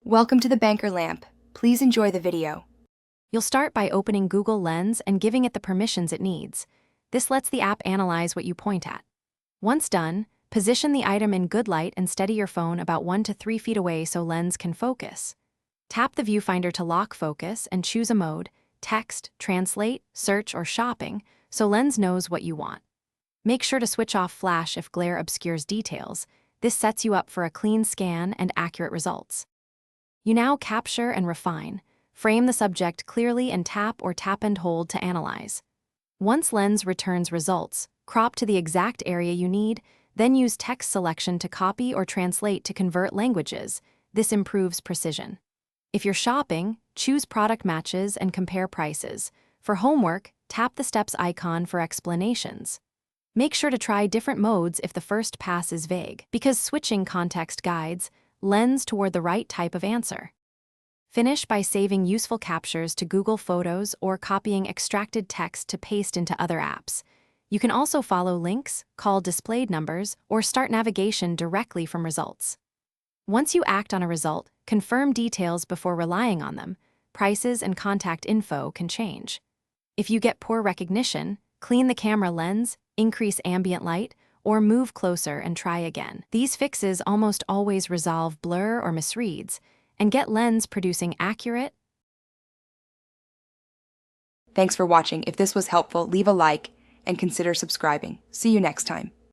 Welcome to the Banker Lamp. Please enjoy the video. You'll start by opening Google Lens and giving it the permissions it needs. This lets the app analyze what you point at. Once done, position the item in good light and steady your phone about 1 to 3 feet away so Lens can focus. Tap the viewfinder to lock focus and choose a mode: text, translate, search, or shopping, so Lens knows what you want. Make sure to switch off flash if glare obscures details. This sets you up for a clean scan and accurate results. You now capture and refine. Frame the subject clearly and tap or tap and hold to analyze. Once Lens returns results, crop to the exact area you need, then use text selection to copy or translate to convert languages. This improves precision. If you're shopping, choose product matches and compare prices. For homework, tap the steps icon for explanations. Make sure to try different modes if the first pass is vague, because switching context guides Lens toward the right type of answer. Finish by saving useful captures to Google Photos or copying extracted text to paste into other apps. You can also follow links, call displayed numbers, or start navigation directly from results. Once you act on a result, confirm details before relying on them. Prices and contact info can change. If you get poor recognition, clean the camera lens, increase ambient light, or move closer and try again. These fixes almost always resolve blur or misreads and get Lens producing accurate. Thanks for watching. If this was helpful, leave a like and consider subscribing. See you next time.